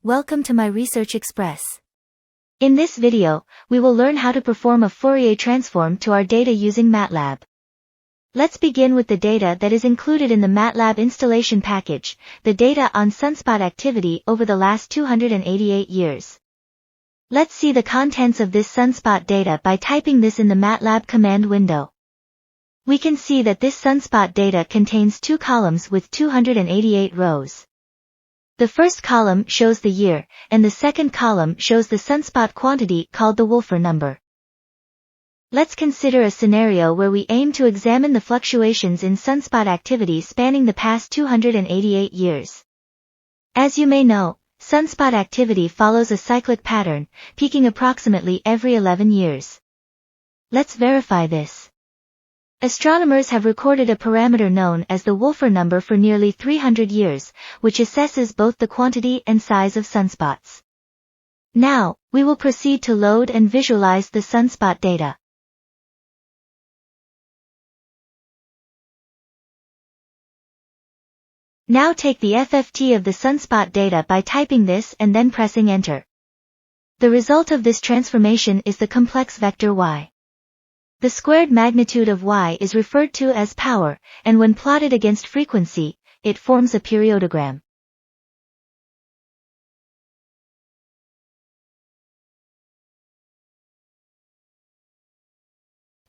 Welcome to MyResearchXpress. In this video, we will learn how to perform a Fourier transform to our data using MATLAB. Let's begin with the data that is included in the MATLAB installation package, the data on sunspot activity over the last 288 years. Let's see the contents of this sunspot data by typing this in the MATLAB command window. We can see that this sunspot data contains two columns with 288 rows. The first column shows the year, and the second column shows the sunspot quantity called the Fourier number. Let's consider a scenario where we aim to examine the fluctuations in sunspot activity spanning the past 288 years. As you may know, sunspot activity follows a cyclic pattern, peaking approximately every 11 years. Let's verify this. Astronomers have recorded a parameter known as the Fourier number for nearly 300 years, which assesses both the quantity and size of sunspots. Now, we will proceed to load and visualize the sunspot data. Now take the FFT of the sunspot data by typing this and then pressing enter. The result of this transformation is the complex vector y. The squared magnitude of y is referred to as power, and when plotted against frequency, it forms a periodogram.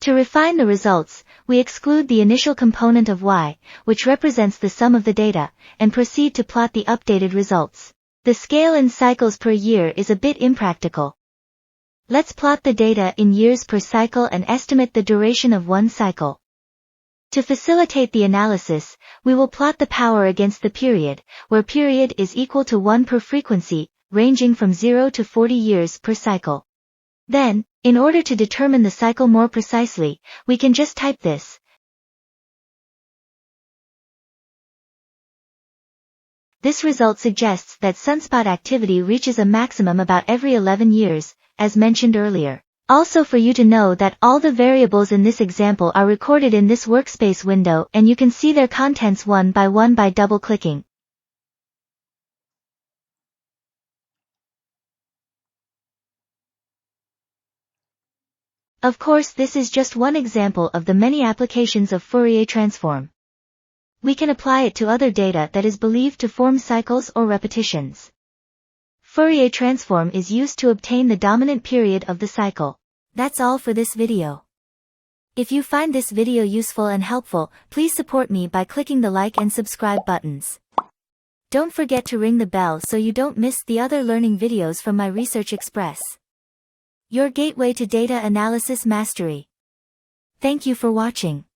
To refine the results, we exclude the initial component of y, which represents the sum of the data, and proceed to plot the updated results. The scale in cycles per year is a bit impractical. Let's plot the data in years per cycle and estimate the duration of one cycle. To facilitate the analysis, we will plot the power against the period, where period is equal to 1 per frequency, ranging from 0 to 40 years per cycle. Then, in order to determine the cycle more precisely, we can just type this. This result suggests that sunspot activity reaches a maximum about every 11 years, as mentioned earlier. Also for you to know that all the variables in this example are recorded in this workspace window and you can see their contents one by double-clicking. Of course, this is just one example of the many applications of Fourier transform. We can apply it to other data that is believed to form cycles or repetitions. Fourier transform is used to obtain the dominant period of the cycle. That's all for this video. If you find this video useful and helpful, please support me by clicking the like and subscribe buttons. Don't forget to ring the bell so you don't miss the other learning videos from MyResearchXpress. Your gateway to data analysis mastery. Thank you for watching.